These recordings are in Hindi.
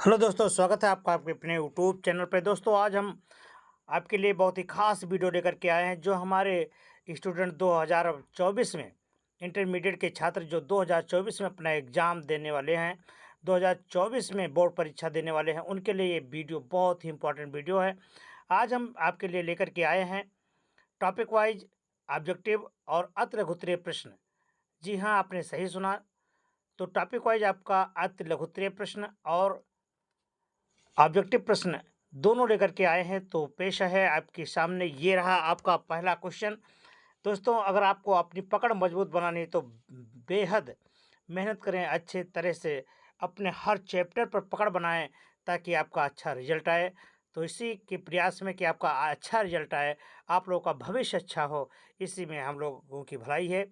हेलो दोस्तों, स्वागत है आपका आपके अपने यूट्यूब चैनल पे। दोस्तों, आज हम आपके लिए बहुत ही खास वीडियो लेकर के आए हैं। जो हमारे स्टूडेंट 2024 में इंटरमीडिएट के छात्र जो 2024 में अपना एग्ज़ाम देने वाले हैं, 2024 में बोर्ड परीक्षा देने वाले हैं, उनके लिए ये वीडियो बहुत ही इम्पोर्टेंट वीडियो है। आज हम आपके लिए लेकर के आए हैं टॉपिक वाइज ऑब्जेक्टिव और अति लघुत्तरीय प्रश्न। जी हाँ, आपने सही सुना। तो टॉपिक वाइज आपका अति लघुत्तरीय प्रश्न और ऑब्जेक्टिव प्रश्न दोनों लेकर के आए हैं। तो पेश है आपके सामने, ये रहा आपका पहला क्वेश्चन। दोस्तों, अगर आपको अपनी पकड़ मजबूत बनानी है तो बेहद मेहनत करें, अच्छे तरह से अपने हर चैप्टर पर पकड़ बनाएं ताकि आपका अच्छा रिजल्ट आए। तो इसी के प्रयास में कि आपका अच्छा रिजल्ट आए, आप लोगों का भविष्य अच्छा हो, इसी में हम लोगों की भलाई है।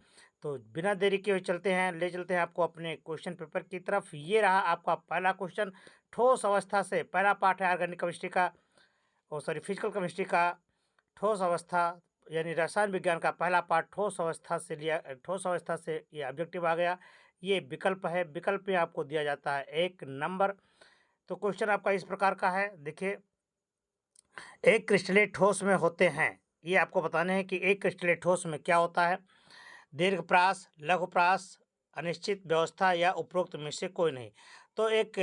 तो बिना देरी के हुए चलते हैं आपको अपने क्वेश्चन पेपर की तरफ। ये रहा आपका पहला क्वेश्चन। ठोस अवस्था से पहला पार्ट है ऑर्गेनिक केमिस्ट्री का, फिजिकल केमिस्ट्री का। ठोस अवस्था यानी रसायन विज्ञान का पहला पार्ट ठोस अवस्था से ये ऑब्जेक्टिव आ गया। ये विकल्प है, विकल्प में आपको दिया जाता है 1 नंबर। तो क्वेश्चन आपका इस प्रकार का है, देखिए। एक क्रिस्टलीय ठोस में होते हैं, ये आपको बताने हैं कि एक क्रिस्टलीय ठोस में क्या होता है। दीर्घप्रास, लघुप्रास, अनिश्चित व्यवस्था या उपरोक्त में से कोई नहीं। तो एक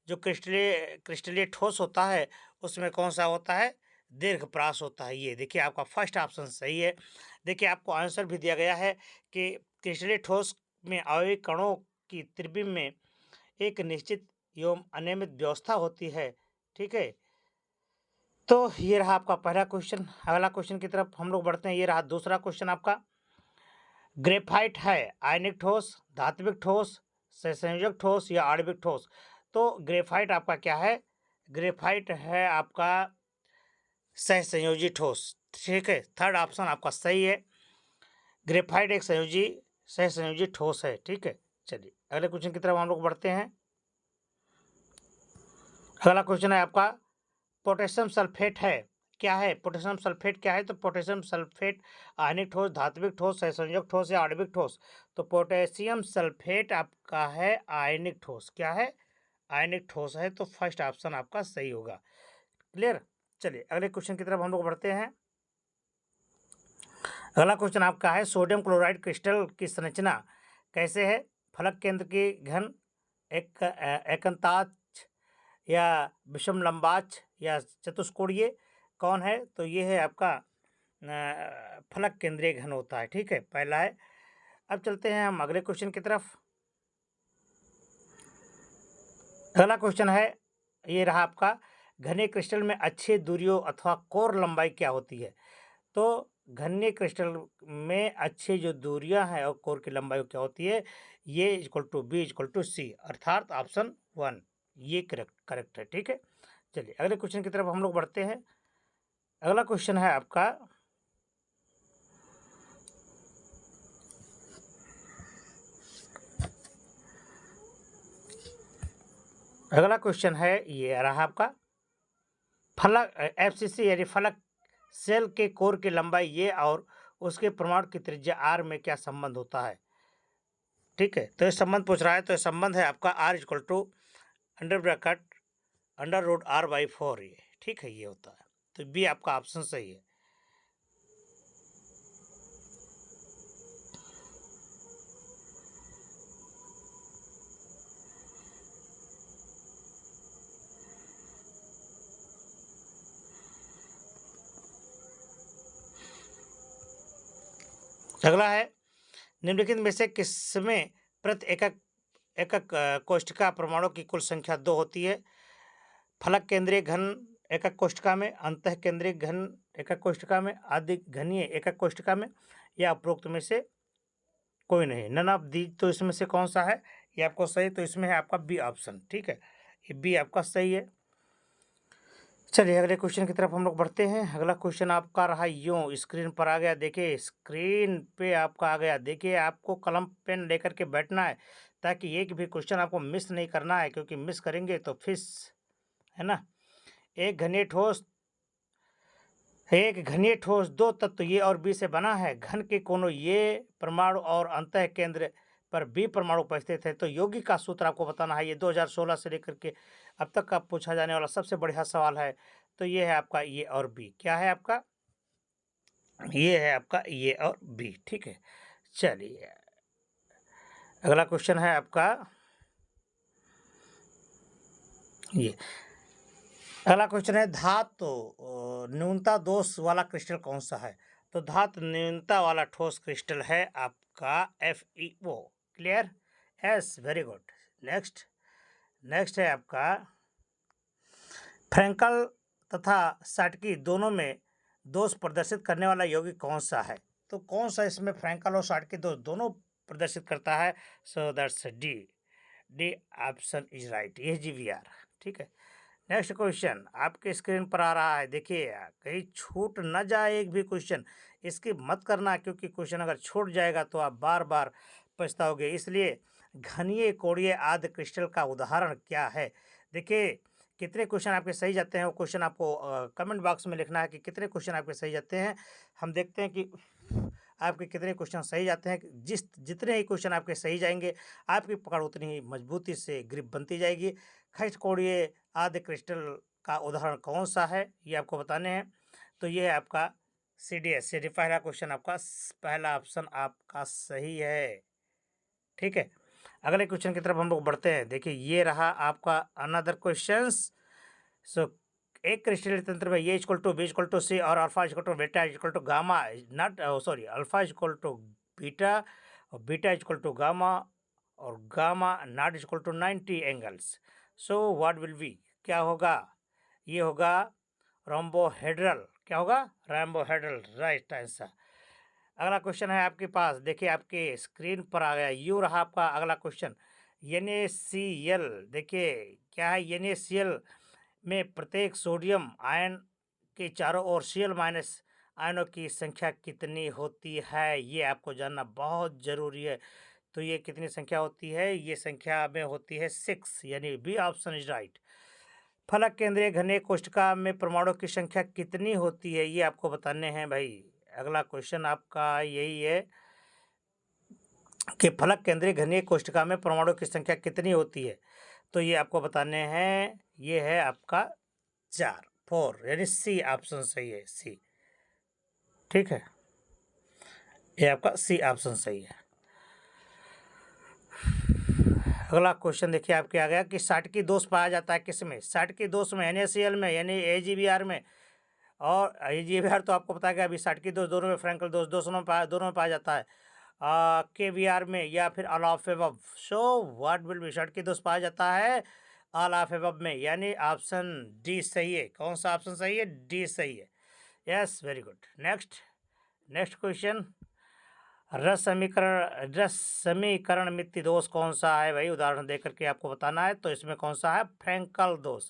जो क्रिस्टलीय ठोस होता है उसमें कौन सा होता है, दीर्घप्रास होता है। ये देखिए आपका फर्स्ट ऑप्शन सही है। देखिए आपको आंसर भी दिया गया है कि क्रिस्टलीय ठोस में अवयवी कणों की त्रिविम में एक निश्चित एवं अनियमित व्यवस्था होती है। ठीक है, तो ये रहा आपका पहला क्वेश्चन। अगला क्वेश्चन की तरफ हम लोग बढ़ते हैं। ये रहा दूसरा क्वेश्चन आपका। ग्रेफाइट है आयनिक ठोस, धात्विक ठोस, सहसंयोजक ठोस या आणविक ठोस। तो ग्रेफाइट आपका क्या है, ग्रेफाइट है आपका सहसंयोजी ठोस। ठीक है, थर्ड ऑप्शन आपका सही है। ग्रेफाइट एक सहसंयोजी ठोस है। ठीक है, चलिए अगले क्वेश्चन की तरफ हम लोग बढ़ते हैं। अगला क्वेश्चन है आपका, पोटेशियम सल्फेट है क्या है, पोटेशियम सल्फेट क्या है। तो पोटेशियम सल्फेट आयनिक ठोस, धात्विक ठोस, सहसंयोजक ठोस या आणविक ठोस। तो पोटेशियम सल्फेट आपका है आयनिक ठोस। क्या है, आयनिक ठोस है। तो फर्स्ट ऑप्शन आपका सही होगा। क्लियर। चलिए अगले क्वेश्चन की तरफ हम लोग बढ़ते हैं। अगला क्वेश्चन आपका है, सोडियम क्लोराइड क्रिस्टल की संरचना कैसे है। फलक केंद्र की घन, एक एकंताक्ष या विषम लंबाक्ष या चतुष्कोणीय कौन है। तो ये है आपका फलक केंद्रीय घन होता है। ठीक है, पहला है। अब चलते हैं हम अगले क्वेश्चन की तरफ। अगला क्वेश्चन है, ये रहा आपका, घने क्रिस्टल में अच्छी दूरियों अथवा कोर लंबाई क्या होती है। तो घने क्रिस्टल में अच्छी जो दूरियां हैं और कोर की लंबाई क्या होती है, ये equal to B equal to C, अर्थात ऑप्शन 1 ये करेक्ट है। ठीक है, चलिए अगले क्वेश्चन की तरफ हम लोग बढ़ते हैं। अगला क्वेश्चन है आपका, अगला क्वेश्चन है ये रहा आपका, फलक एफसीसी यानी फलक सेल के कोर की लंबाई ये और उसके परमाणु की त्रिज्या आर में क्या संबंध होता है। ठीक है, तो ये संबंध पूछ रहा है। तो ये संबंध है आपका R equal to under bracket under root R by 4। ये ठीक है, ये होता है। तो बी आपका ऑप्शन सही है। अगला है, निम्नलिखित में से किसमें प्रति एकक एकक कोष्ठिका परमाणु की कुल संख्या 2 होती है। फलक केंद्रीय घन एकक कोष्ठिका में, अंतः केंद्रीय घन एकक कोष्ठिका में, आदि घनीय एकक कोष्ठिका में, या उपरोक्त में से कोई नहीं, नन ऑफ दी। तो इसमें से कौन सा है, ये आपको सही। तो इसमें है आपका बी ऑप्शन। ठीक है, ये बी आपका सही है। चलिए अगले क्वेश्चन की तरफ हम लोग बढ़ते हैं। अगला क्वेश्चन आपका रहा यूँ, स्क्रीन पर आ गया। देखिए स्क्रीन पे आपका आ गया। देखिए आपको कलम पेन लेकर के बैठना है ताकि एक भी क्वेश्चन आपको मिस नहीं करना है, क्योंकि मिस करेंगे तो फिस है ना। एक घनीय ठोस 2 तत्व ये और बी से बना है। घन के कोनों ये परमाणु और अंतः केंद्र पर बी परमाणु उपस्थित है। तो यौगिक का सूत्र आपको बताना है। ये 2016 से लेकर के अब तक का पूछा जाने वाला सबसे बढ़िया सवाल है। तो ये है आपका ए और बी। क्या है आपका? ये है आपका ए और बी। ठीक है, चलिए अगला क्वेश्चन है आपका ये। अगला क्वेश्चन है धातु न्यूनता दोष वाला क्रिस्टल कौन सा है? तो धातु न्यूनता वाला ठोस क्रिस्टल है आपका FeO। Clear? Yes, very good. Next है आपका फ्रैंकल तथा साटकी दोनों में दोष प्रदर्शित करने वाला यौगिक कौन सा है? तो कौन सा इसमें फ्रैंकल और साटकी दोनों प्रदर्शित करता है? So that's D option is right. ये GVR। ठीक है, नेक्स्ट क्वेश्चन आपके स्क्रीन पर आ रहा है। देखिए कहीं छूट न जाए एक भी क्वेश्चन, इसकी मत करना, क्योंकि क्वेश्चन अगर छूट जाएगा तो आप बार बार पछताओगे। इसलिए घनीय कोणीय आद्य क्रिस्टल का उदाहरण क्या है? देखिए कितने क्वेश्चन आपके सही जाते हैं वो क्वेश्चन आपको कमेंट बॉक्स में लिखना है कि कितने क्वेश्चन आपके सही जाते हैं। हम देखते हैं कि आपके कितने क्वेश्चन सही जाते हैं। जितने ही क्वेश्चन आपके सही जाएंगे आपकी पकड़ उतनी ही मजबूती से ग्रिप बनती जाएगी। खनिज कोणीय आद्य क्रिस्टल का उदाहरण कौन सा है ये आपको बताने हैं। तो ये है आपका CDS। पहला क्वेश्चन आपका पहला ऑप्शन आपका सही है। ठीक है, अगले क्वेश्चन की तरफ हम लोग बढ़ते हैं। देखिए ये रहा आपका अनदर क्वेश्चन। सो एक क्रिस्टलीय तंत्र में ये equal to B equal to C और alpha equal to beta equal to gamma not sorry alpha equal to beta और बीटा इक्वल टू गामा और gamma not equal to 90 angles. So what will be? क्या होगा? ये होगा रोम्बोहेड्रल। क्या होगा? Rhombohedral, right answer. अगला क्वेश्चन है आपके पास। देखिए आपके स्क्रीन पर आ गया। यू रहा आपका अगला क्वेश्चन। NaCl। देखिए क्या है NaCl में प्रत्येक सोडियम आयन के चारों ओर Cl माइनस आयनों की संख्या कितनी होती है? ये आपको जानना बहुत जरूरी है। तो ये कितनी संख्या होती है? ये संख्या में होती है 6, यानी बी ऑप्शन इज राइट। फलक केंद्रीय घनीय कोष्ठका में परमाणु की संख्या कितनी होती है? ये आपको बताने हैं भाई। अगला क्वेश्चन आपका यही है कि फलक केंद्रीय घनीय कोष्ठका में परमाणु की संख्या कितनी होती है? तो ये आपको बताने हैं। ये है आपका 4 यानी सी ऑप्शन सही है, सी। ठीक है, ये आपका सी ऑप्शन सही है। अगला क्वेश्चन देखिए आपके आ गया कि साटकी दोष पाया जाता है किसमें? साटकी दोष में NaCl में यानी AgBr में, और AgBr तो आपको पता है कि अभी साटकी दोष दोनों में, फ्रैंकल दोष दोनों में पाया जाता है। KBr में या फिर all of above. So what will be? Schottky दोष पाया जाता है ऑल ऑफ एबव में, यानी ऑप्शन डी सही है। कौन सा ऑप्शन सही है? डी सही है। Yes, very good. Next question, रस समीकरण मित्ति दोष कौन सा है भाई? उदाहरण दे करके आपको बताना है। तो इसमें कौन सा है? फ्रैंकल दोष।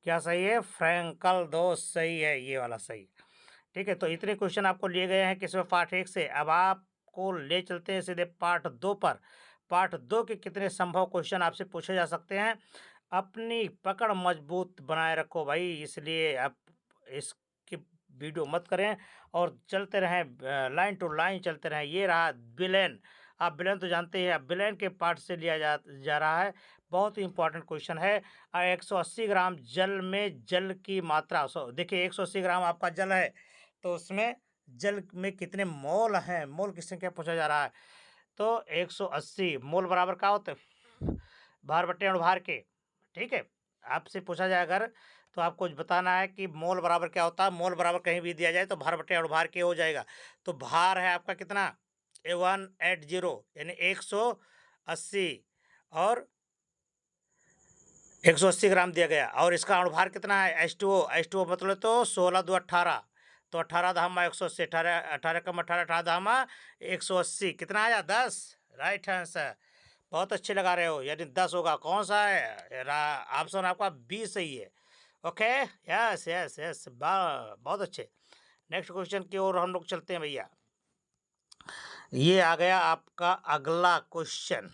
क्या सही है? फ्रैंकल दोष सही है, ये वाला सही। ठीक है, तो इतने क्वेश्चन आपको लिए गए हैं किसमें? पार्ट 1 से। अब आपको ले चलते हैं सीधे पार्ट 2 पर। पार्ट 2 के कितने संभव क्वेश्चन आपसे पूछे जा सकते हैं? अपनी पकड़ मजबूत बनाए रखो भाई, इसलिए आप इसकी वीडियो मत करें और चलते रहें, लाइन टू लाइन चलते रहें। ये रहा विलेन। आप विलेन तो जानते हैं, अब विलेन के पार्ट से लिया जा रहा है। बहुत ही इंपॉर्टेंट क्वेश्चन है। 180 ग्राम जल में जल की मात्रा। देखिए 180 ग्राम आपका जल है, तो उसमें जल में कितने मोल हैं? मोल की संख्या पूछा जा रहा है। तो 180 मोल बराबर क्या होते हैं? भार बट्टे अणुभार के। ठीक है, आपसे पूछा जाए अगर, तो आपको बताना है कि मोल बराबर क्या होता है। मोल बराबर कहीं भी दिया जाए तो भार बट्टे अणुभार के हो जाएगा। तो भार है आपका कितना? 180 यानी 180 और 180 ग्राम दिया गया। और इसका अणुभार कितना है? H2O मतलब तो 16 दो 18, तो 18 धामा 180, 18 कम 18 18 धामा 180, कितना आया? 10। Right answer. बहुत अच्छे लगा रहे हो, यानी 10 होगा। कौन सा है? ऑप्शन आपका बी सही है। ओके, यस यस यस, बहुत अच्छे। नेक्स्ट क्वेश्चन की ओर हम लोग चलते हैं भैया। ये आ गया आपका अगला क्वेश्चन।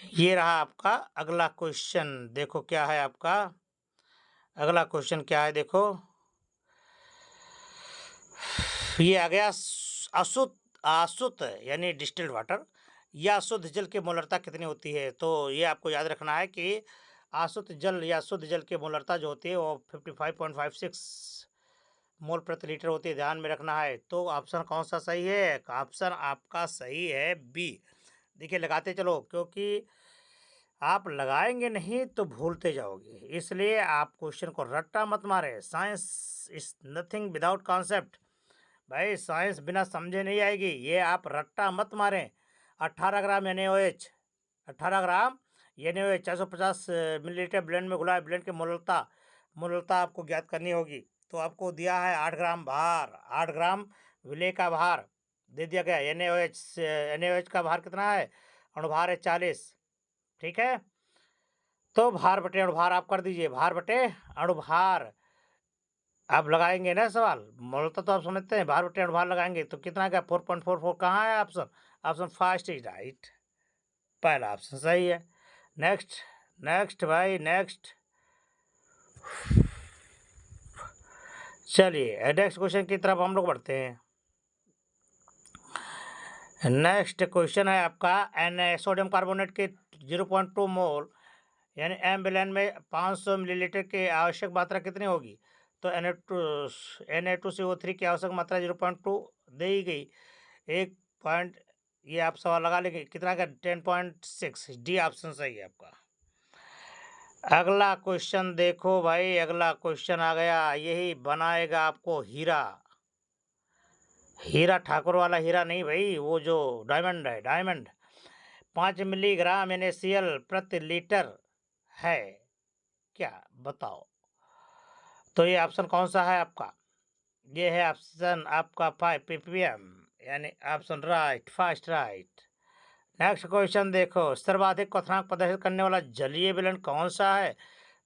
ये रहा आपका अगला क्वेश्चन। देखो क्या है आपका अगला क्वेश्चन, क्या है देखो। ये आ गया आसुत यानी डिस्टिल्ड वाटर या शुद्ध जल की मोलरता कितनी होती है? तो ये आपको याद रखना है कि अशुद्ध जल या शुद्ध जल की मोलरता जो होती है वो 55.56 मोल प्रति लीटर होती है, ध्यान में रखना है। तो ऑप्शन कौन सा सही है? ऑप्शन आपका सही है बी। देखिए लगाते चलो, क्योंकि आप लगाएंगे नहीं तो भूलते जाओगे, इसलिए आप क्वेश्चन को रट्टा मत मारे। Science is nothing without concept. भाई साइंस बिना समझे नहीं आएगी, ये आप रट्टा मत मारें। 18 ग्राम NaOH, 18 ग्राम NaOH 450 मिलीलीटर ब्लेंड में घुला है। ब्लेंड की मोलरता आपको ज्ञात करनी होगी। तो आपको दिया है 8 ग्राम भार, 8 ग्राम विलेय का भार दे दिया गया। NaOH का भार कितना है? अणुभार है 40। ठीक है, तो भार बटे अणुभार आप कर दीजिए। भार बटे अणुभार आप लगाएंगे ना सवाल, मोलरता तो आप समझते हैं, भार बटे अणुभार लगाएंगे तो कितना क्या 4.44 कहाँ है option? Option first is right, पहला ऑप्शन सही है। नेक्स्ट नेक्स्ट भाई नेक्स्ट, चलिए नेक्स्ट क्वेश्चन की तरफ हम लोग बढ़ते हैं। नेक्स्ट क्वेश्चन है आपका सोडियम कार्बोनेट के 0.2 मोल यानी एम बिलियन में 500 मिलीलीटर की आवश्यक मात्रा कितनी होगी? तो Na2CO3 की आवश्यक मात्रा 0.2 दी गई। 1 पॉइंट, ये आप सवाल लगा लेंगे कितना का 10.6, डी ऑप्शन सही है आपका। अगला क्वेश्चन देखो भाई, अगला क्वेश्चन आ गया, यही बनाएगा आपको हीरा। हीरा ठाकुर वाला हीरा नहीं भाई, वो जो डायमंड है, डायमंड। 5 मिलीग्राम NaCl प्रति लीटर है क्या? बताओ। तो ये ऑप्शन कौन सा है आपका? ये है ऑप्शन आपका 5 ppm, यानी option right, first right. Next question देखो, सर्वाधिक क्वथनांक प्रदर्शित करने वाला जलीय विलयन कौन सा है?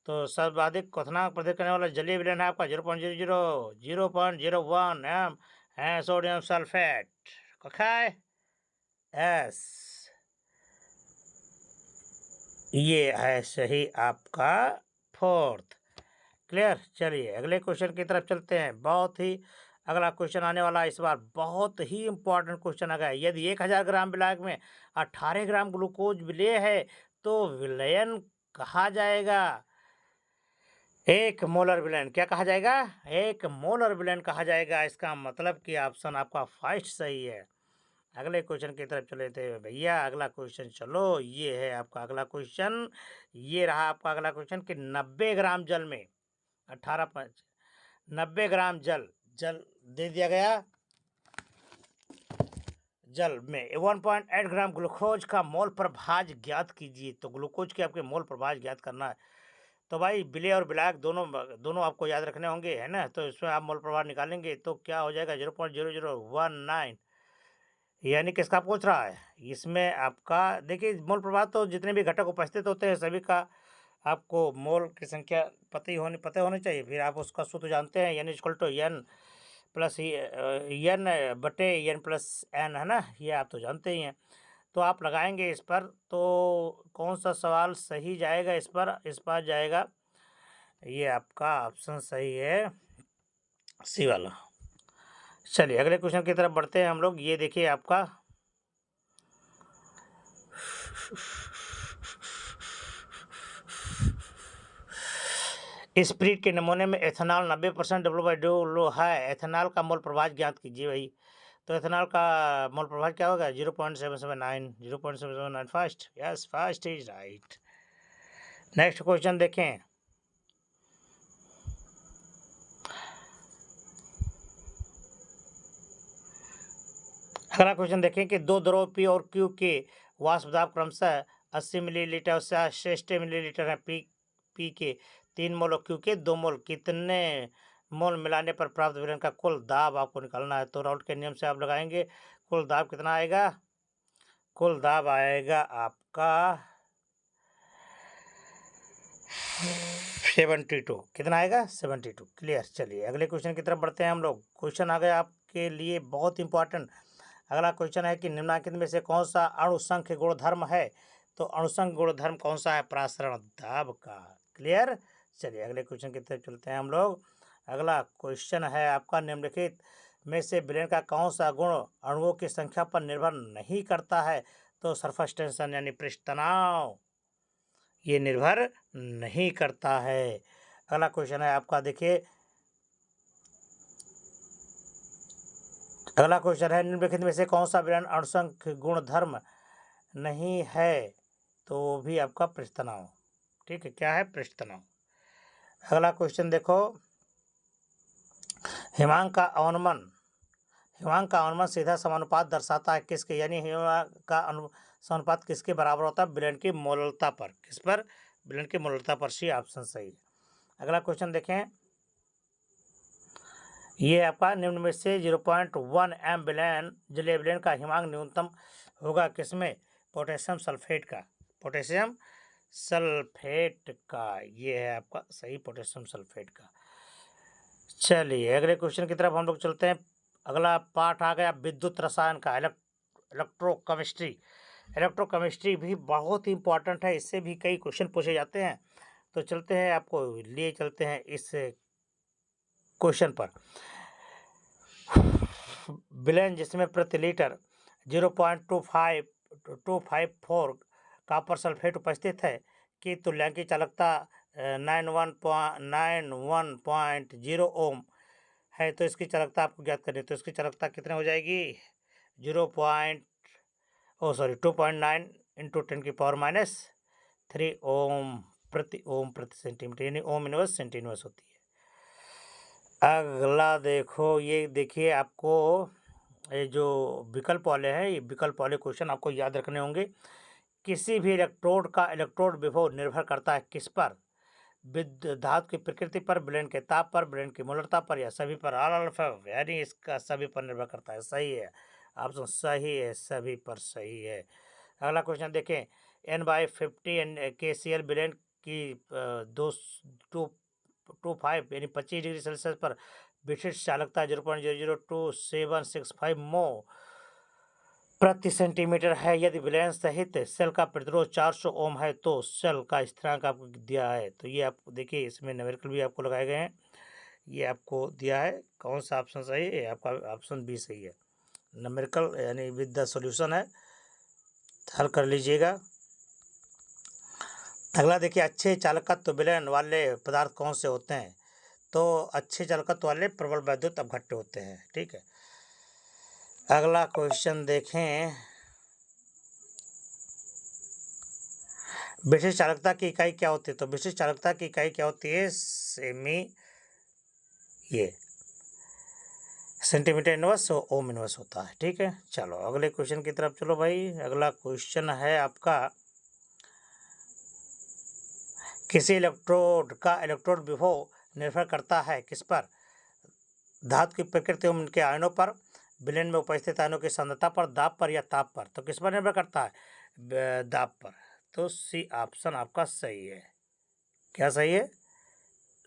तो सर्वाधिक क्वथनांक प्रदर्शित करने वाला जलीय विलयन है आपका 0.00 0.01 m है सोडियम सल्फेट। कखा है एस, ये है सही आपका फोर्थ। क्लियर, चलिए अगले क्वेश्चन की तरफ चलते हैं। बहुत ही अगला क्वेश्चन आने वाला है इस बार, बहुत ही इंपॉर्टेंट क्वेश्चन आ गया। यदि 1000 ग्राम विलायक में 18 ग्राम ग्लूकोज विलेय है तो विलयन कहा जाएगा? एक मोलर विलयन क्या कहा जाएगा? एक मोलर विलयन कहा जाएगा। इसका मतलब कि ऑप्शन आपका फर्स्ट सही है। अगले क्वेश्चन की तरफ चले थे भैया, अगला क्वेश्चन चलो, ये है आपका अगला क्वेश्चन। ये रहा आपका अगला क्वेश्चन कि 90 ग्राम जल में 90 ग्राम जल दे दिया गया। जल में 1.8 ग्राम ग्लूकोज का मोल प्रभाज ज्ञात कीजिए। तो ग्लूकोज के आपके मोल प्रभाज ज्ञात करना है। तो भाई विलेय और विलायक दोनों आपको याद रखने होंगे, है ना। तो इसमें आप मोल प्रभाव निकालेंगे तो क्या हो जाएगा? 0.0019, यानी किसका पूछ रहा है? इसमें आपका देखिए मोल प्रभाव तो जितने भी घटक उपस्थित होते हैं सभी का आपको मोल की संख्या पता होनी चाहिए। फिर आप उसका सूत्र जानते हैं, n equal to n plus n बटे n प्लस n, है ना, ये आप तो जानते ही हैं। तो आप लगाएंगे इस पर, तो कौन सा सवाल सही जाएगा इस पर जाएगा, ये आपका ऑप्शन सही है सी वाला। चलिए अगले क्वेश्चन की तरफ बढ़ते हैं हम लोग। ये देखिए आपका स्प्रिट के नमूने में एथेनॉल 90% WO है। एथेनॉल का मोल प्रभाव ज्ञात कीजिए भाई। तो एथेनॉल का मोल प्रभाव क्या होगा? 0.779, 0.779 first, yes first is right. Next question देखें। अगला क्वेश्चन देखें कि दो द्रव P और Q के वाष्प दाब क्रमशः 80 मिलीलीटर और 60 मिलीलीटर है। P के 3 मोल और Q के 2 मोल, कितने मोल मिलाने पर प्राप्त विलयन का कुल दाब आपको निकालना है? तो राउल्ट के नियम से आप लगाएंगे, कुल दाब कितना आएगा? कुल दाब आएगा आपका 72। कितना आएगा? 72। क्लियर, चलिए अगले क्वेश्चन की तरफ बढ़ते हैं हम लोग। क्वेश्चन आ गया आपके लिए बहुत इंपॉर्टेंट। अगला क्वेश्चन है कि निम्नलिखित में से कौन सा अणुसंख्य गुणधर्म है? तो अणुसंख्य गुणधर्म कौन सा है? प्रासरण दाब का। क्लियर, चलिए अगले क्वेश्चन की तरफ चलते हैं हम लोग। अगला क्वेश्चन है आपका, निम्नलिखित में से विलयन का कौन सा गुण अणुओं की संख्या पर निर्भर नहीं करता है? तो सरफेस टेंशन यानी पृष्ठ तनाव ये निर्भर नहीं करता है। अगला क्वेश्चन है आपका, देखिए अगला क्वेश्चन है, निम्नलिखित में से कौन सा विलयन अणुसंख्य गुणधर्म नहीं है? तो वो भी आपका पृष्ठ तनाव। ठीक है, क्या है? पृष्ठ तनाव। अगला क्वेश्चन देखो, हिमांक का अवनमन सीधा समानुपात दर्शाता है किसके, यानी हिमांक का समानुपात किसके बराबर होता है? विलयन की मोलरता पर। किस पर? विलयन की मोलरता पर। सी ऑप्शन सही है। अगला क्वेश्चन देखें, ये आपका निम्न में से 0.1 एम विलयन जलीय विलयन का हिमांक न्यूनतम होगा किसमें? पोटेशियम सल्फेट का। पोटेशियम सल्फेट का, ये है आपका सही, पोटेशियम सल्फेट का। चलिए अगले क्वेश्चन की तरफ हम लोग चलते हैं। अगला पार्ट आ गया विद्युत रसायन का, इलेक्ट्रोकेमिस्ट्री। इलेक्ट्रोकेमिस्ट्री भी बहुत ही इंपॉर्टेंट है, इससे भी कई क्वेश्चन पूछे जाते हैं। तो चलते हैं, आपको लिए चलते हैं इस क्वेश्चन पर। विलयन जिसमें प्रति लीटर 0.254 कॉपर सल्फेट उपस्थित है की तुल्यांकी चालकता 91.0 ओम है, तो इसकी चालकता आपको ज्ञात करनी है। तो इसकी चालकता कितनी हो जाएगी? 2.9 इंटू 10⁻³ ओम प्रति सेंटीमीटर, यानी ओम इनवर्स सेंटी इनवर्स होती है। अगला देखो, ये देखिए आपको ये जो विकल्प वाले हैं, ये विकल्प वाले क्वेश्चन आपको याद रखने होंगे। किसी भी इलेक्ट्रोड का इलेक्ट्रोड विभव निर्भर करता है किस पर? धातु की प्रकृति पर, विलयन के ताप पर, विलयन की मोलरता पर, या सभी पर? यानी इसका सभी पर निर्भर करता है। सही है, ऑप्शन सही है, सभी पर सही है। अगला क्वेश्चन देखें, N/50 KCl विलयन की 225 यानी 25 डिग्री सेल्सियस पर विशिष्ट चालकता 0.002 मो प्रति सेंटीमीटर है। यदि विलयन सहित सेल का प्रतिरोध 400 ओम है तो सेल का स्थिरांक आपको दिया है। तो ये आपको देखिए, इसमें न्यूमेरिकल भी आपको लगाए गए हैं, ये आपको दिया है। कौन सा ऑप्शन सही है? आपका ऑप्शन बी सही है, न्यूमेरिकल यानी विद द सॉल्यूशन है, हल कर लीजिएगा। अगला देखिए, अच्छे चालकत्व विलयन वाले पदार्थ कौन से होते हैं? तो अच्छे चालकत्व वाले प्रबल वैद्युत अपघट्य होते हैं। ठीक है, अगला क्वेश्चन देखें, विशिष्ट चालकता की इकाई क्या होती है? तो विशिष्ट चालकता की इकाई क्या होती है? सेंटीमीटर इनवर्स ओम इनवर्स होता है। ठीक है, चलो अगले क्वेश्चन की तरफ चलो भाई। अगला क्वेश्चन है आपका, किसी इलेक्ट्रोड का इलेक्ट्रोड विभव निर्भर करता है किस पर? धातु की प्रकृति एवं उनके आयनों पर, विलयन में उपस्थित आयनों की सांद्रता पर, दाब पर, या ताप पर? तो किस पर निर्भर करता है? दाब पर। तो सी ऑप्शन आपका सही है। क्या सही है?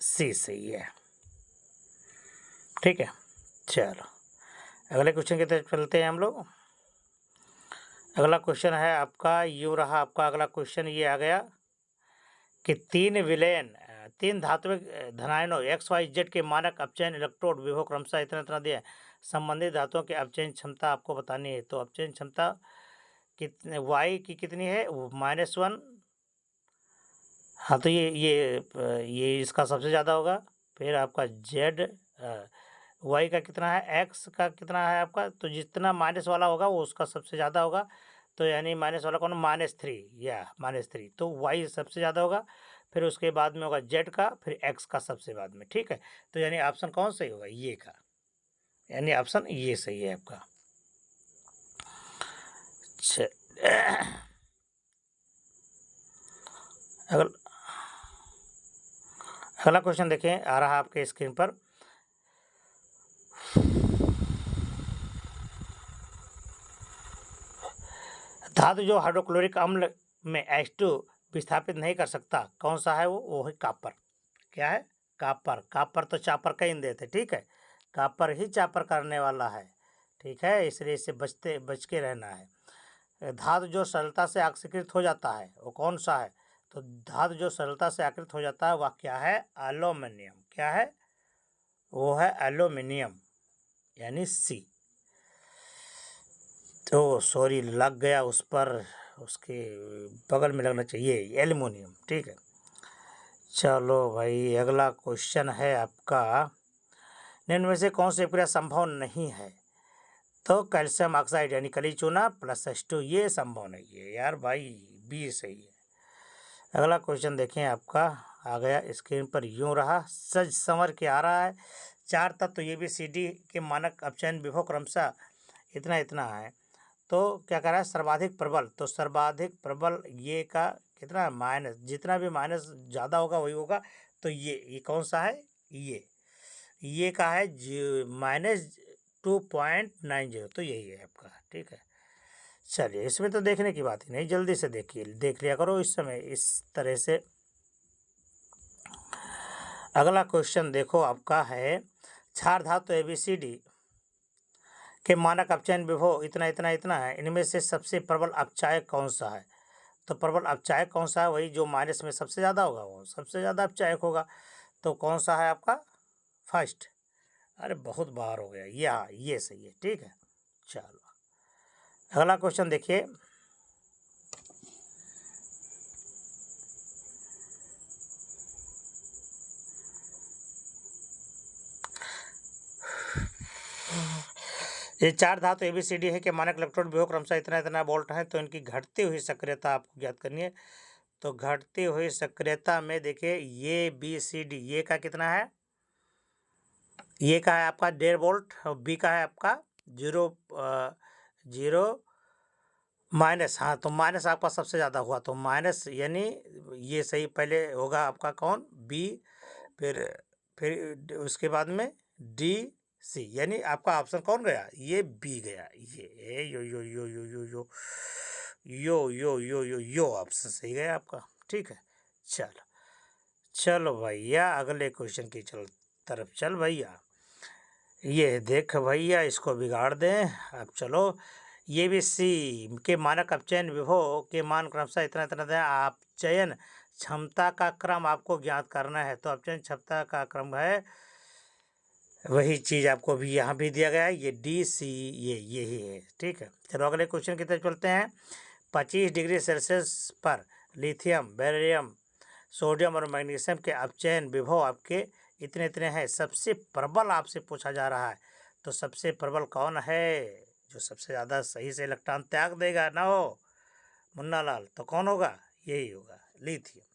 सी सही है। ठीक है, चलो अगले क्वेश्चन की तरफ चलते हैं हम लोग। अगला क्वेश्चन है आपका, यूँ रहा आपका अगला क्वेश्चन, ये आ गया कि तीन धात्विक धनायनों XYZ के मानक अपचयन इलेक्ट्रोड विभव क्रमशः इतना दिया, संबंधित धातुओं की अपचयन क्षमता आपको बतानी है। तो अपचयन क्षमता कितने Y की कितनी है? -1। हाँ, तो ये इसका सबसे ज़्यादा होगा। फिर आपका Z Y का कितना है, X का कितना है आपका, तो जितना माइनस वाला होगा वो उसका सबसे ज़्यादा होगा। तो यानी माइनस वाला कौन? -3 या -3, तो Y सबसे ज़्यादा होगा, फिर उसके बाद में होगा Z का, फिर X का सबसे बाद में। ठीक है, तो यानी ऑप्शन कौन सही होगा? ये का, यानी ऑप्शन ये सही है आपका। अगला क्वेश्चन देखें, आ रहा आपके स्क्रीन पर। धातु जो हाइड्रोक्लोरिक अम्ल में H2 विस्थापित नहीं कर सकता, कौन सा है वो है कॉपर। क्या है? कॉपर तो चापर का ईंधन थे। ठीक है, कॉपर ही चापर करने वाला है। ठीक है, इसलिए इससे बच के रहना है। धातु जो सरलता से आक्सीकृत हो जाता है वो कौन सा है? तो धातु जो सरलता से आकृत हो जाता है वह क्या है? एल्यूमिनियम। क्या है? वो है एल्यूमिनियम, यानी सी। तो सॉरी लग गया उस पर, उसके बगल में लगना चाहिए एल्युमिनियम। ठीक है, चलो भाई अगला क्वेश्चन है आपका, निम्न में से कौन सी प्रक्रिया संभव नहीं है? तो कैल्शियम ऑक्साइड यानी कली चूना प्लस H2 ये संभव नहीं है यार भाई, बी सही है। अगला क्वेश्चन देखें आपका, आ गया स्क्रीन पर, यूँ रहा सज संवर के आ रहा है। 4 तत्व ABCD के मानक अपचयन विभव क्रमशः इतना इतना है, तो क्या कह रहा है सर्वाधिक प्रबल, तो सर्वाधिक प्रबल ये का कितना माइनस, जितना भी माइनस ज़्यादा होगा वही होगा, तो ये कौन सा है, ये का है -2.90, तो यही है आपका। ठीक है, चलिए इसमें तो देखने की बात ही नहीं, जल्दी से देखिए, देख लिया करो इस समय इस तरह से। अगला क्वेश्चन देखो आपका है, क्षार धातु ABCD के मानक अपचयन विभव इतना इतना इतना है, इनमें से सबसे प्रबल अपचायक कौन सा है? तो प्रबल अपचायक कौन सा है, वही जो माइनस में सबसे ज़्यादा होगा वो सबसे ज़्यादा अपचायक होगा, तो कौन सा है आपका फर्स्ट। अरे बहुत बाहर हो गया, ये सही है। ठीक है, चलो अगला क्वेश्चन देखिए, ये 4 धातु ABCD है कि मानक इलेक्ट्रोड विभव क्रमशः इतना इतना वोल्ट है, तो इनकी घटती हुई सक्रियता आपको ज्ञात करनी है। तो घटती हुई सक्रियता में देखिए ये BCD ये का कितना है, ये का है आपका 1.5 वोल्ट और बी का है आपका 0 माइनस, हाँ तो माइनस आपका सबसे ज़्यादा हुआ, तो माइनस यानी ये सही पहले होगा आपका कौन, बी, फिर उसके बाद में डी सी, यानी आपका ऑप्शन कौन गया, ये बी गया, ये यो यो यो यो यो यो यो यो यो यो यो ऑप्शन सही गया आपका। ठीक है, चलो चलो भैया अगले क्वेश्चन की तरफ चल भैया, ये देख भैया इसको बिगाड़ दें। अब चलो, ये भी सी के मानक अपचयन विभव के मान क्रमशः इतना इतना दें, अपचयन क्षमता का क्रम आपको ज्ञात करना है, तो अपचयन क्षमता का क्रम है, वही चीज़ आपको भी यहाँ भी दिया गया है, ये डी सी ये यही है। ठीक है, चलो अगले क्वेश्चन की तरफ चलते हैं। 25 डिग्री सेल्सियस पर लिथियम, बेरिलियम, सोडियम और मैग्नीशियम के अपचयन विभव आपके इतने इतने हैं, सबसे प्रबल आपसे पूछा जा रहा है, तो सबसे प्रबल कौन है, जो सबसे ज़्यादा सही से इलेक्ट्रॉन त्याग देगा ना हो मुन्ना लाल, तो कौन होगा, यही होगा लिथियम।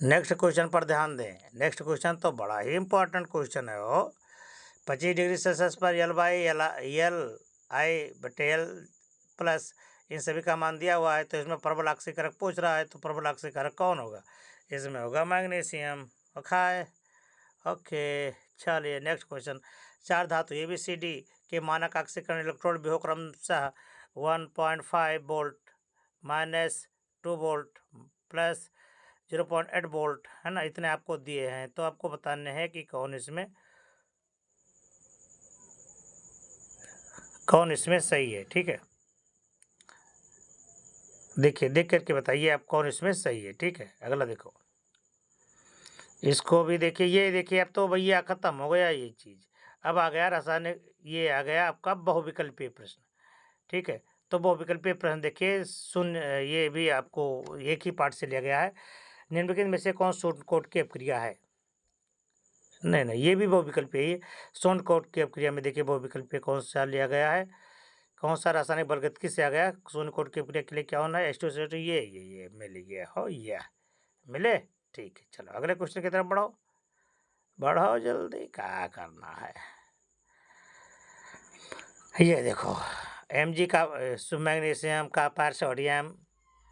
नेक्स्ट क्वेश्चन पर ध्यान दें, नेक्स्ट क्वेश्चन तो बड़ा ही इंपॉर्टेंट क्वेश्चन है वो। 25 डिग्री सेल्सियस पर L/L प्लस इन सभी का मान दिया हुआ है, तो इसमें प्रबल ऑक्सीकारक पूछ रहा है, तो प्रबल ऑक्सीकारक कौन होगा, इसमें होगा मैग्नीशियम। ओके ओके, चलिए नेक्स्ट क्वेश्चन, 4 धातु ABCD के मानक ऑक्सीकरण इलेक्ट्रोड विभव क्रमशः 1.5 वोल्ट -2 वोल्ट प्लस 0.8 वोल्ट है ना, इतने आपको दिए हैं, तो आपको बताने हैं कि कौन इसमें सही है। ठीक है, देखिए देख करके बताइए आप कौन इसमें सही है। ठीक है, अगला देखो, इसको भी देखिए, ये देखिए अब तो भैया खत्म हो गया ये चीज़, अब आ गया रासायनिक, ये आ गया आपका बहुविकल्पीय प्रश्न। ठीक है, तो बहुविकल्पीय प्रश्न देखिए शून्य, ये भी आपको एक ही पार्ट से लिया गया है, निम्नलिखित में से कौन सोन कोट की अपक्रिया है, नहीं ये भी बहुविकल्पीय है, सोन कोट की अपक्रिया में देखिए बहुविकल्पीय कौन सा लिया गया है, कौन सा रासायनिक बलगतिकी से आ गया, सोन कोट की अपक्रिया के लिए क्या होना है, H2SO2 ये मिल गया हो, ये मिले। ठीक है, चलो अगले क्वेश्चन की तरफ बढ़ो, बढ़ो जल्दी, क्या करना है। ये देखो Mg का मैग्नीशियम का पार सोडियम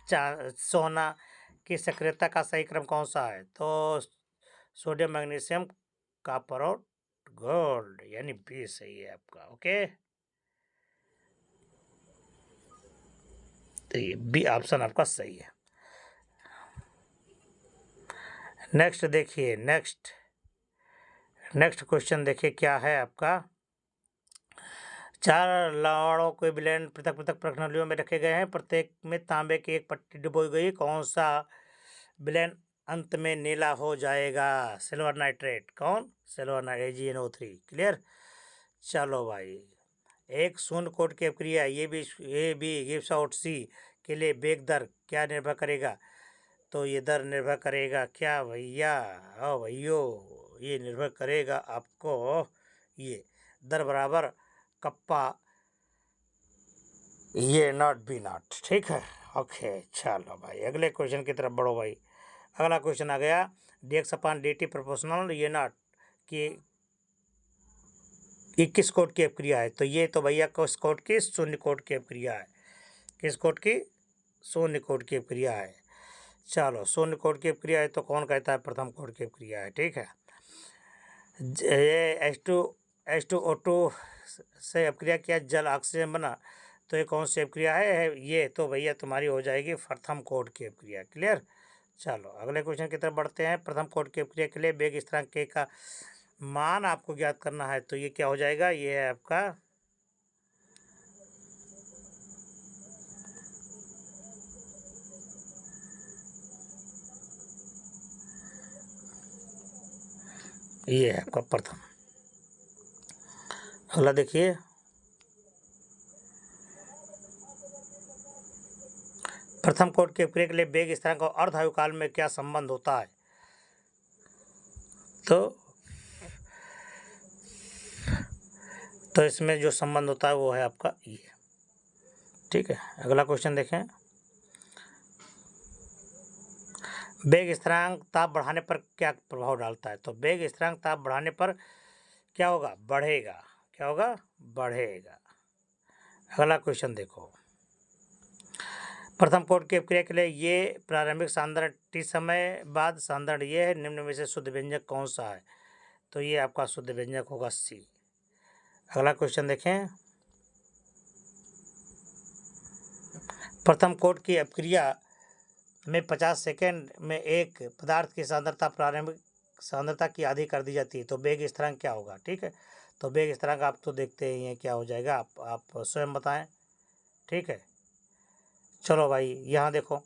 सोना की सक्रियता का सही क्रम कौन सा है, तो सोडियम मैग्नीशियम कॉपर और गोल्ड, यानी बी सही है आपका। ओके, तो ये बी ऑप्शन आपका सही है। नेक्स्ट देखिए, नेक्स्ट क्वेश्चन देखिए क्या है आपका, 4 लवणों के ब्लेंड पृथक पृथक प्रश्नावलियों में रखे गए हैं, प्रत्येक में तांबे की एक पट्टी डुबोई गई, कौन सा ब्लेंड अंत में नीला हो जाएगा, सिल्वर नाइट्रेट, कौन, सिल्वर नाइट्रेट AgNO3। क्लियर, चलो भाई एक शून्य कोट की अभिक्रिया ए बी गिव्स आउट सी के लिए वेग दर क्या निर्भर करेगा? तो ये दर निर्भर करेगा क्या भैया? भैयो, ये निर्भर करेगा आपको ये दर बराबर कप्पा ये नॉट बी नॉट। ठीक है, ओके। चलो भाई अगले क्वेश्चन की तरफ बढ़ो भाई। अगला क्वेश्चन आ गया dx अपॉन dt प्रोपोर्शनल ये नॉट कि 21 कोट की अभिक्रिया है। तो ये तो भैया किस कोट की? शून्य कोट की अभिक्रिया है। किस कोट की? शून्य कोट की अभिक्रिया है। चलो शून्य कोट की अभिक्रिया है तो कौन कहता है प्रथम कोट की अभिक्रिया है? ठीक है, ये H2O2 से अभिक्रिया किया जल ऑक्सीजन बना, तो ये कौन सी अभिक्रिया है? ये तो भैया तुम्हारी हो जाएगी प्रथम कोट की अभिक्रिया। क्लियर? चलो अगले क्वेश्चन की तरफ बढ़ते हैं। प्रथम कोट की अभिक्रिया के लिए वेग स्थिरांक k का मान आपको ज्ञात करना है। तो ये क्या हो जाएगा? ये है आपका ये है आपका प्रथम। अगला देखिए प्रथम कोट की अभिक्रिया के लिए वेग स्थिरांक और अर्धायुकाल में क्या संबंध होता है? तो इसमें जो संबंध होता है वो है आपका ये। ठीक है, अगला क्वेश्चन देखें। वेग स्थिरांक ताप बढ़ाने पर क्या प्रभाव डालता है? तो वेग स्थिरांक ताप बढ़ाने पर क्या होगा? बढ़ेगा। क्या होगा? बढ़ेगा। अगला क्वेश्चन देखो। प्रथम कोट की अभिक्रिया के लिए ये प्रारंभिक सांद्रण t समय बाद सांद्रण ये है, निम्न में से शुद्ध व्यंजक कौन सा है? तो ये आपका शुद्ध व्यंजक होगा C। अगला क्वेश्चन देखें। प्रथम कोट की अभिक्रिया में 50 सेकेंड में एक पदार्थ की सांद्रता प्रारंभिक सांद्रता की आधी कर दी जाती है, तो वेग स्थिरांक क्या होगा? ठीक है, तो वेग स्थिरांक आप तो देखते ही हैं क्या हो जाएगा, आप स्वयं बताएं। ठीक है, चलो भाई यहाँ देखो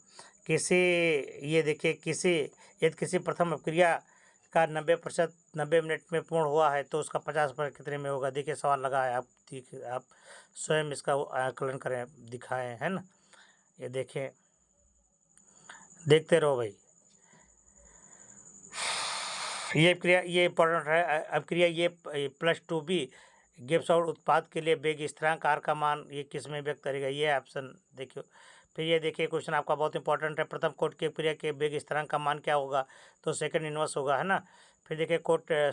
ये देखिए किसी प्रथम अभिक्रिया का 90% 90 मिनट में पूर्ण हुआ है तो उसका 50% कितने में होगा? देखिए सवाल लगा है, आप स्वयं इसका आकलन करें, दिखाएं, है ना। ये देखें, देखते रहो भाई। ये क्रिया ये इंपॉर्टेंट है। अब क्रिया ये +2b गिब्स आउट उत्पाद के लिए वेग स्थिरांक r का मान ये किस में व्यक्त करेगा? ये ऑप्शन देखियो। फिर ये देखिए क्वेश्चन आपका बहुत इंपॉर्टेंट है। प्रथम कोट की क्रिया के वेग स्थिरांक का मान क्या होगा? तो सेकंड इनवर्स होगा, है ना। फिर देखिए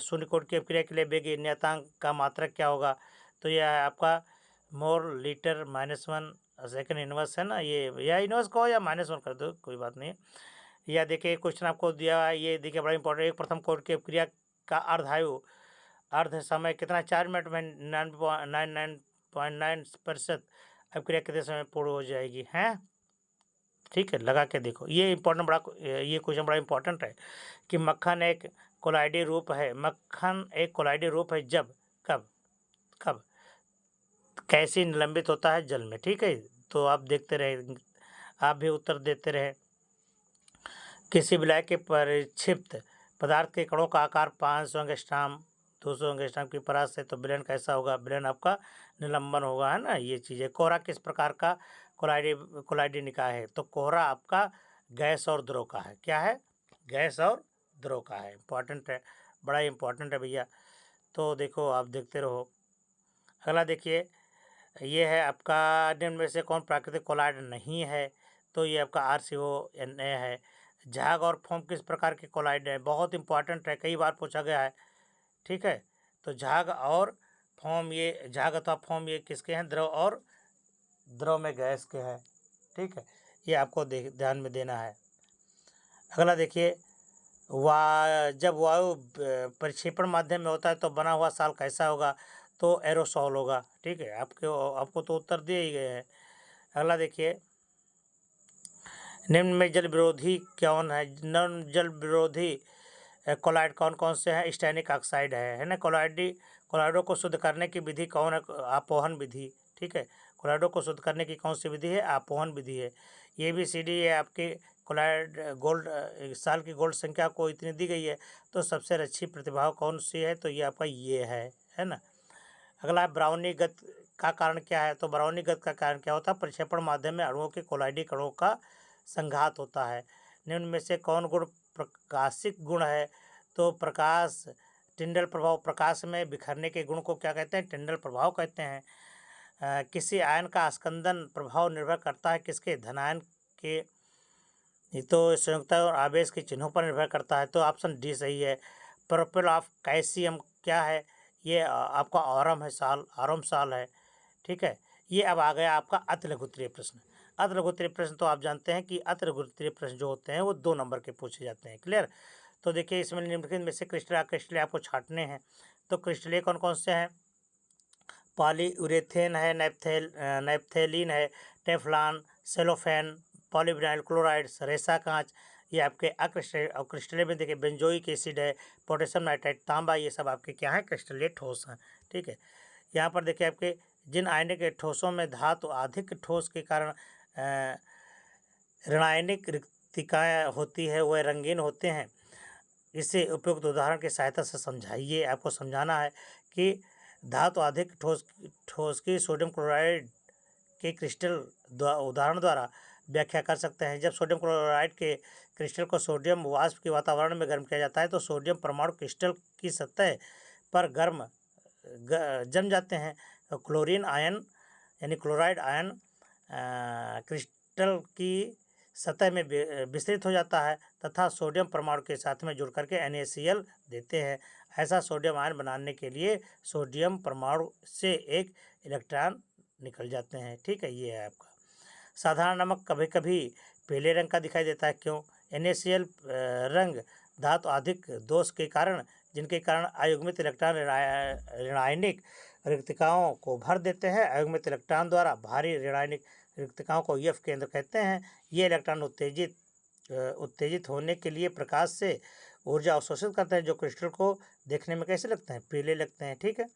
शून्य कोट की क्रिया के लिए वेग नियतांक का मात्रक क्या होगा? तो यह है आपका मोल लीटर -1 सेकंड इनवर्स है ना। ये या इनवर्स कहो या -1 कर दो, कोई बात नहीं। या देखिए क्वेश्चन आपको दिया है, ये देखिए बड़ा इंपॉर्टेंट। एक प्रथम कोट की अभिक्रिया का अर्ध समय कितना? 4 मिनट में 99.9% अभिक्रिया कितने समय पूर्ण हो जाएगी? हैं, ठीक है, लगा के देखो। ये इंपॉर्टेंट ये क्वेश्चन बड़ा इंपॉर्टेंट है कि मक्खन एक कोलाइडी रूप है। मक्खन एक कोलाइडी रूप है जब कब कब कैसे निलंबित होता है? जल में। ठीक है, तो आप देखते रहे, आप भी उत्तर देते रहे। किसी विलय के परिक्षिप्त पदार्थ के कणों का आकार 500 एंगस्ट्रॉम 200 एंगस्ट्रॉम की परास से, तो विलयन कैसा होगा? विलयन आपका निलंबन होगा, है ना। ये चीज़ें। कोहरा किस प्रकार का कोलाइडी निकाय है? तो कोहरा आपका गैस और द्रव का है। क्या है? गैस और द्रव का है। इंपॉर्टेंट है, बड़ा इंपॉर्टेंट है भैया। तो देखो, आप देखते रहो। अगला देखिए, ये है आपका निम्न में से कौन प्राकृतिक कोलाइड नहीं है? तो ये आपका RCONA है। झाग और फोम किस प्रकार के कोलाइड है? बहुत इंपॉर्टेंट है, कई बार पूछा गया है। ठीक है, तो झाग और फोम, ये झाग अथवा फोम ये किसके हैं? द्रव और द्रव में गैस के हैं। ठीक है, ये आपको ध्यान में देना है। अगला देखिए, जब वायु प्रक्षेपण माध्यम में होता है तो बना हुआ साल कैसा होगा? तो एरोसॉल होगा। ठीक है, आपको तो उत्तर दिए ही गए हैं। अगला देखिए, निम्न में जल विरोधी कौन है? निम्न जल विरोधी कोलाइड कौन कौन से हैं? स्टैनिक ऑक्साइड है ना। कोलाइडों को शुद्ध करने की विधि कौन है? आपोहन विधि। ठीक है, कोलाइडों को शुद्ध करने की कौन सी विधि है? आपोहन विधि है। ABCD है आपके कोलाइड गोल्ड साल की गोल्ड संख्या को इतनी दी गई है, तो सबसे अच्छी प्रतिभाव कौन सी है? तो ये आपका ये है ना। अगला ब्राउनी गत का कारण क्या है? तो ब्राउनी गति का कारण क्या होता है? प्रक्षेपण माध्यम में अणुओं के कोलाइडी कणों का संघात होता है। निम्न में से कौन गुण प्रकाशिक गुण है? तो प्रकाश टिंडल प्रभाव, प्रकाश में बिखरने के गुण को क्या कहते हैं? टिंडल प्रभाव कहते हैं। किसी आयन का स्कंदन प्रभाव निर्भर करता है किसके? धनायन के। ये तो संयुक्ता और आवेश के चिन्हों पर निर्भर करता है। तो ऑप्शन डी सही है। प्रोपेल ऑफ कैल्शियम क्या है? ये आपका ऑरम साल है। ठीक है। ये अब आ गया आपका अति लघुत्तरीय प्रश्न। अति लघुत्तरीय प्रश्न तो आप जानते हैं कि अति लघुत्तरीय प्रश्न जो होते हैं वो 2 नंबर के पूछे जाते हैं। क्लियर? तो देखिए इसमें निम्नलिखित में से क्रिस्टल आपको छांटने हैं। तो क्रिस्टल कौन कौन से हैं? पॉलीयूरेथेन है, नैप्थेलीन है, टेफ्लॉन, सेलोफेन, पॉलीविनाइल क्लोराइड, रेसा कांच। ये आपके क्रिस्टलेट में देखिए बेंजोइक एसिड है, पोटेशियम नाइट्राइड, तांबा, ये सब आपके क्या है? क्रिस्टलेट ठोस हैं। ठीक है। यहाँ पर देखिए आपके जिन आयनिक ठोसों में धातु अधिक ठोस के कारण ऋणायनिक रिक्तिकाएँ होती है वह रंगीन होते हैं। इसे उपयुक्त उदाहरण की सहायता से समझाइए। आपको समझाना है कि धातु अधिक ठोस की सोडियम क्लोराइड के क्रिस्टल उदाहरण द्वारा व्याख्या कर सकते हैं। जब सोडियम क्लोराइड के क्रिस्टल को सोडियम वाष्प के वातावरण में गर्म किया जाता है तो सोडियम परमाणु क्रिस्टल की सतह पर जम जाते हैं। क्लोरीन आयन यानी क्लोराइड आयन क्रिस्टल की सतह में विस्तृत हो जाता है तथा सोडियम परमाणु के साथ में जुड़ करके NaCl देते हैं। ऐसा सोडियम आयन बनाने के लिए सोडियम परमाणु से एक इलेक्ट्रॉन निकल जाते हैं। ठीक है। ये है आपका साधारण नमक कभी कभी पीले रंग का दिखाई देता है, क्यों? NaCl रंग धातु अधिक दोष के कारण जिनके कारण अयुग्मित इलेक्ट्रॉन ऋणायनिक रिक्तिकाओं को भर देते हैं। अयुग्मित इलेक्ट्रॉन द्वारा भारी ऋणायनिक रिक्तिकाओं को F केंद्र कहते हैं। ये इलेक्ट्रॉन उत्तेजित होने के लिए प्रकाश से ऊर्जा अवशोषित करते हैं जो क्रिस्टल को देखने में कैसे लगते हैं? पीले लगते हैं। ठीक है।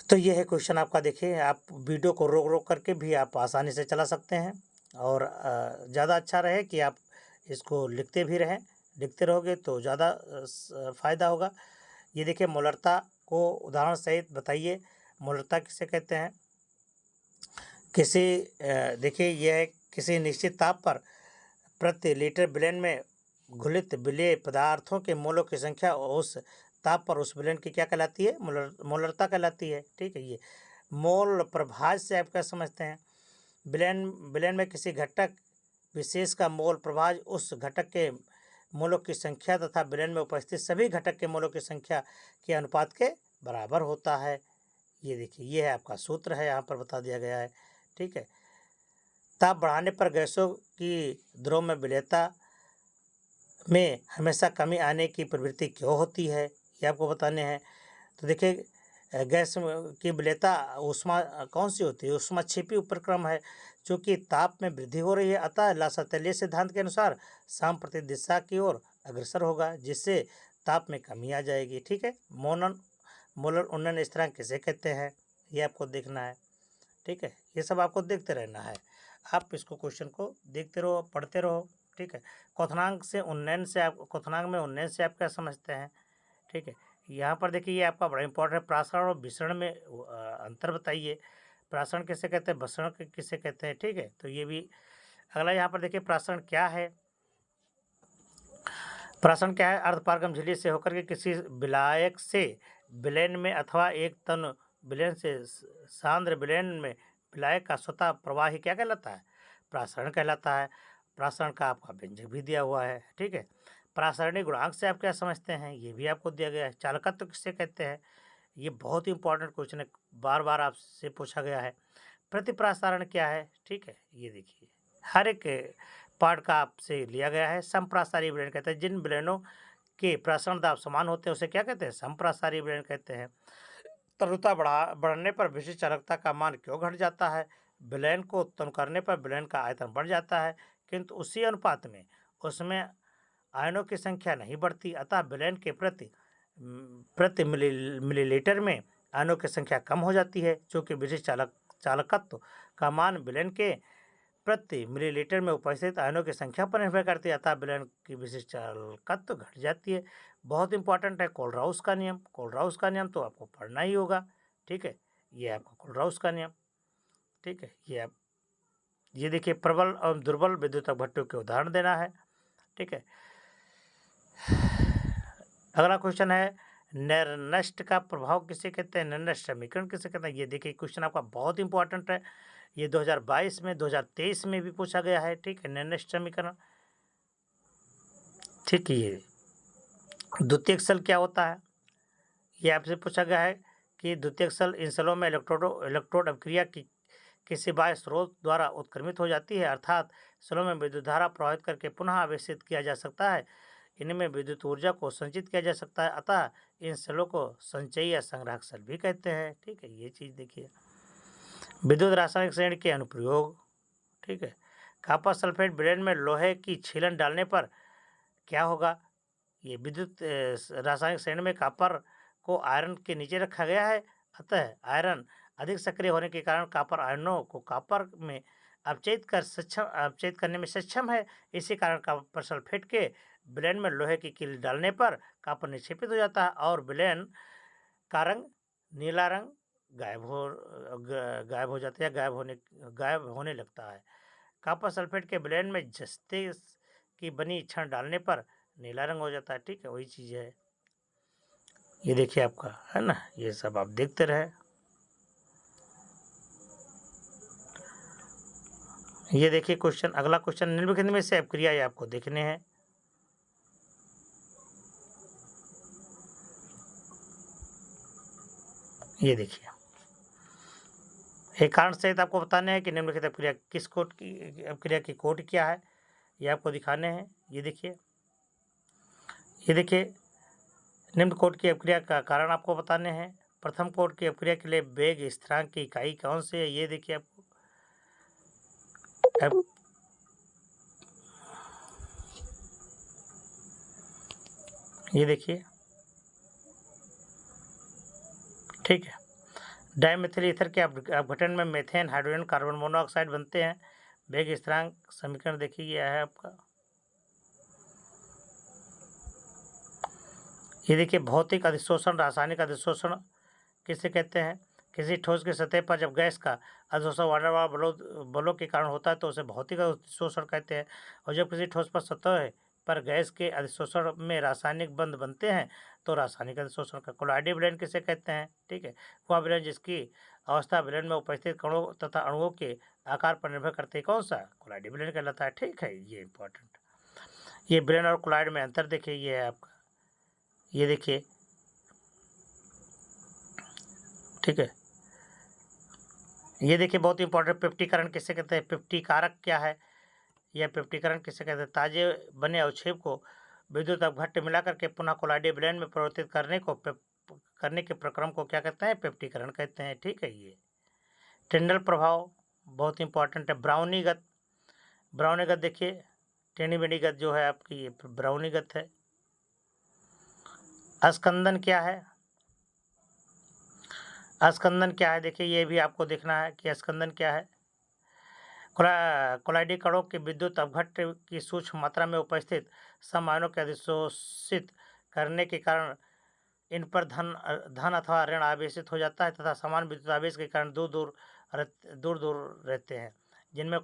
तो ये है क्वेश्चन आपका। देखिए आप वीडियो को रोक करके भी आप आसानी से चला सकते हैं और ज़्यादा अच्छा रहे कि आप इसको लिखते भी रहें। लिखते रहोगे तो ज़्यादा फ़ायदा होगा। ये देखिए मोलरता को उदाहरण सहित बताइए। मोलरता किसे कहते हैं? देखिए यह किसी निश्चित ताप पर प्रति लीटर विलयन में घुलित विलेय पदार्थों के मोलों की संख्या उस ताप पर उस विलयन की क्या कहलाती है? मोलरता कहलाती है। ठीक है। ये मोल प्रभाज से आप क्या समझते हैं? विलयन में किसी घटक विशेष का मोल प्रभाज उस घटक के मोलों की संख्या तथा विलयन में उपस्थित सभी घटक के मोलों की संख्या के अनुपात के बराबर होता है। ये देखिए ये है आपका सूत्र है, यहाँ पर बता दिया गया है। ठीक है। ताप बढ़ाने पर गैसों की द्रव में विलेयता में हमेशा कमी आने की प्रवृत्ति क्यों होती है, ये आपको बताने हैं। तो देखिए गैस की विलेयता ऊष्मा कौन सी होती है? ऊष्मा छिपी उपक्रम है जो कि ताप में वृद्धि हो रही है। अतः लासतल्य सिद्धांत के अनुसार साम्प्रतिक दिशा की ओर अग्रसर होगा जिससे ताप में कमी आ जाएगी। ठीक है। मोलर उन्नयन स्थिरांक किसे कहते हैं? ये आपको देखना है। ठीक है। ये सब आपको देखते रहना है। आप इसको क्वेश्चन को देखते रहो, पढ़ते रहो। ठीक है। क्वथनांक में उन्नयन से आप क्या समझते हैं? ठीक है। यहाँ पर देखिए ये आपका बड़ा इंपॉर्टेंट है। प्रासरण और विसरण में अंतर बताइए। प्रासरण किसे कहते हैं? भसरण किसे कहते हैं? ठीक है। तो ये भी अगला यहाँ पर देखिए प्रासरण क्या है? प्रासरण क्या है? अर्धपारगम झिल्ली से होकर के किसी विलायक से विलयन में अथवा एक तन विलयन से सांद्र विलयन में विलायक का स्वतः प्रवाही क्या कहलाता है? प्रासरण कहलाता है। प्रासरण का आपका व्यंजक भी दिया हुआ है। ठीक है। प्रासरणिक गुणांक से आप क्या समझते हैं? ये भी आपको दिया गया है। चालकत्व किसे कहते हैं? ये बहुत ही इंपॉर्टेंट क्वेश्चन है, बार बार आपसे पूछा गया है। प्रतिप्रासारण क्या है? ठीक है। ये देखिए हर एक पार्ट का आपसे लिया गया है। समप्रासारी विलयन कहते हैं जिन विलयनों के प्रासरण दाब समान होते हैं उसे क्या कहते हैं? समप्रासारी विलयन कहते हैं। तरुता बढ़ने पर विशिष्ट चालकता का मान क्यों घट जाता है? विलयन को उत्पन्न करने पर विलयन का आयतन बढ़ जाता है किंतु उसी अनुपात में उसमें आयनों की संख्या नहीं बढ़ती। अतः विलयन के प्रति मिलीलीटर में आयनों की संख्या कम हो जाती है। चूँकि विशिष्ट चालकत्व का मान विलयन के प्रति मिलीलीटर में उपस्थित आयनों की संख्या पर निर्भर करती है। अतः विलयन की विशिष्ट चालकत्व घट जाती है। बहुत इंपॉर्टेंट है कोलराउस का नियम। कोलराउस का नियम तो आपको पढ़ना ही होगा। ठीक है। ये आपका कोलराउस का नियम। ठीक है, ये देखिए प्रबल और दुर्बल विद्युत भट्टों के उदाहरण देना है। ठीक है, अगला क्वेश्चन है निर्नष्ट का प्रभाव किसे कहते हैं, निर्नष्ट समीकरण किसे कहते हैं। ये देखिए क्वेश्चन आपका बहुत इंपॉर्टेंट है, ये 2022 में 2023 में भी पूछा गया है। ठीक है, निर्नष्ट समीकरण। ठीक है, ये द्वितीयक सेल क्या होता है, ये आपसे पूछा गया है कि द्वितीयक सेल इन सेलों में इलेक्ट्रोड अभिक्रिया की किसी बाह्य स्रोत द्वारा उत्क्रमित हो जाती है, अर्थात सेलों में विद्युत धारा प्रवाहित करके पुनः आवेशित किया जा सकता है। इनमें विद्युत ऊर्जा को संचित किया जा सकता है, अतः इन सेलों को संचयी या संग्राहक सेल भी कहते हैं। ठीक है, ये चीज़ देखिए। विद्युत रासायनिक श्रेणी के अनुप्रयोग। ठीक है, कॉपर सल्फेट ब्लेड में लोहे की छीलन डालने पर क्या होगा। ये विद्युत रासायनिक श्रेणी में कॉपर को आयरन के नीचे रखा गया है, अतः आयरन अधिक सक्रिय होने के कारण कॉपर आयनों को कॉपर में अपचयित करने में सक्षम है। इसी कारण कॉपर सल्फेट के ब्लेड में लोहे की कील डालने पर कॉपर निक्षेपित हो जाता है और ब्लेड का रंग नीला रंग गायब हो जाता है, गायब होने लगता है। कॉपर सल्फेट के ब्लेड में जस्ते की बनी छड़ डालने पर नीला रंग हो जाता है। ठीक है, वही चीज़ है, ये देखिए आपका है ना, ये सब आप देखते रहे। ये देखिए क्वेश्चन, अगला क्वेश्चन, निम्नलिखित में से अपक्रिया ये आपको देखने हैं। ये देखिए, एक कारण सहित आपको बताने हैं कि निम्नलिखित अपक्रिया किस कोड की, अपक्रिया की कोड क्या है, ये आपको दिखाने हैं। ये देखिए निम्न कोड की अपक्रिया का कारण आपको बताने हैं। प्रथम कोड की अपक्रिया के लिए वेग स्थिरांक की इकाई कौन सी है, ये देखिए आपको ये देखिए। ठीक है, डाइमिथिल ईथर के अपघटन में मेथेन हाइड्रोजन कार्बन मोनोऑक्साइड बनते हैं। वेग स्थिरांक समीकरण देखिए, यह है आपका। ये देखिए भौतिक अधिशोषण रासायनिक अधिशोषण किसे कहते हैं। किसी ठोस की सतह पर जब गैस का अधिशोषण वाटर बलों के कारण होता है तो उसे भौतिक अधिशोषण कहते हैं, और जब किसी ठोस पर सतह पर गैस के अधिशोषण में रासायनिक बंध बनते हैं तो रासायनिक अधिशोषण का। कोलाइडी विलयन किसे कहते हैं। ठीक है, वह विलयन जिसकी अवस्था विलयन में उपस्थित कणों तथा अणुओं के आकार पर निर्भर करते कौन सा, कोलाइडी विलयन कहलाता है। ठीक है, ये इंपॉर्टेंट। ये विलयन और कोलाइड में अंतर देखिए, ये है आपका। ये देखिए, ठीक है, ये देखिए बहुत इंपॉर्टेंट, पिप्टीकरण किसे कहते हैं, पिप्टी कारक क्या है, यह पिप्टीकरण किसे कहते हैं। ताजे बने अवक्षेप को विद्युत अपघट्ट मिला करके पुनः कोलाइडी विलयन में परिवर्तित करने के प्रक्रम को क्या कहते हैं, पिप्टीकरण कहते हैं। ठीक है, ये टिंडल प्रभाव बहुत इंपॉर्टेंट है। ब्राउनीगत देखिए, टेढ़ी-मेढ़ी जो है आपकी, ये ब्राउनीगत है। अस्कंदन क्या है, अस्कंदन क्या है, देखिए ये भी आपको देखना है कि अस्कंदन क्या है। कोलाइडी कणों के विद्युत अपघट्ट की सूक्ष्म मात्रा में उपस्थित सम आयनों के अधिशोषित करने के कारण इन पर धन अथवा ऋण आवेशित हो जाता है तथा समान विद्युत आवेश के कारण दूर दूर रहते हैं, जिनमें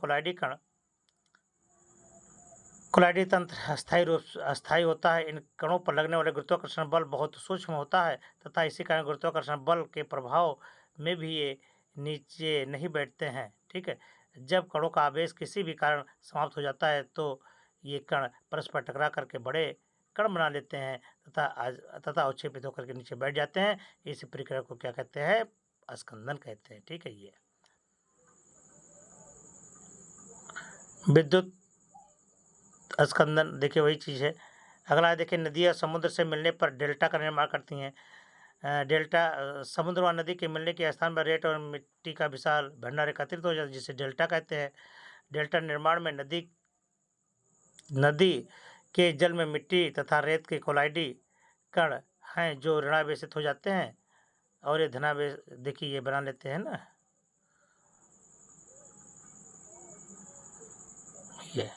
कोलाइडी तंत्र अस्थायी होता है। इन कणों पर लगने वाले गुरुत्वाकर्षण बल बहुत सूक्ष्म होता है तथा इसी कारण गुरुत्वाकर्षण बल के प्रभाव में भी ये नीचे नहीं बैठते हैं। ठीक है, जब कणों का आवेश किसी भी कारण समाप्त हो जाता है तो ये कण परस्पर टकरा करके बड़े कण बना लेते हैं तथा अवक्षेपित होकर के नीचे बैठ जाते हैं। इस प्रक्रिया को क्या कहते हैं, अस्कंदन कहते हैं। ठीक है, ये विद्युत अस्कंदन देखिए वही चीज़ है। अगला देखिए, नदी और समुद्र से मिलने पर डेल्टा का निर्माण करती हैं। डेल्टा समुद्र व नदी के मिलने के स्थान पर रेत और मिट्टी का विशाल भंडार एकत्रित हो जाता है, जिसे डेल्टा कहते हैं। डेल्टा निर्माण में नदी के जल में मिट्टी तथा रेत के कोलाइडी कण हैं जो ऋणावेशित हो जाते हैं और ये धनावेश देखिए ये बना लेते हैं ना, ये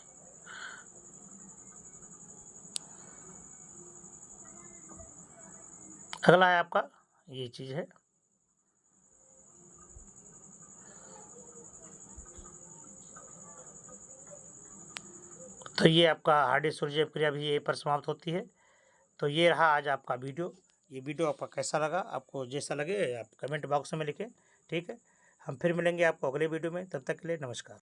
अगला है आपका, ये चीज़ है। तो ये आपका हार्ड डिस्क स्टोरेज प्रक्रिया भी यहीं पर समाप्त होती है। तो ये रहा आज आपका वीडियो। ये वीडियो आपका कैसा लगा, आपको जैसा लगे आप कमेंट बॉक्स में लिखें, ठीक है। हम फिर मिलेंगे आपको अगले वीडियो में, तब तक के लिए नमस्कार।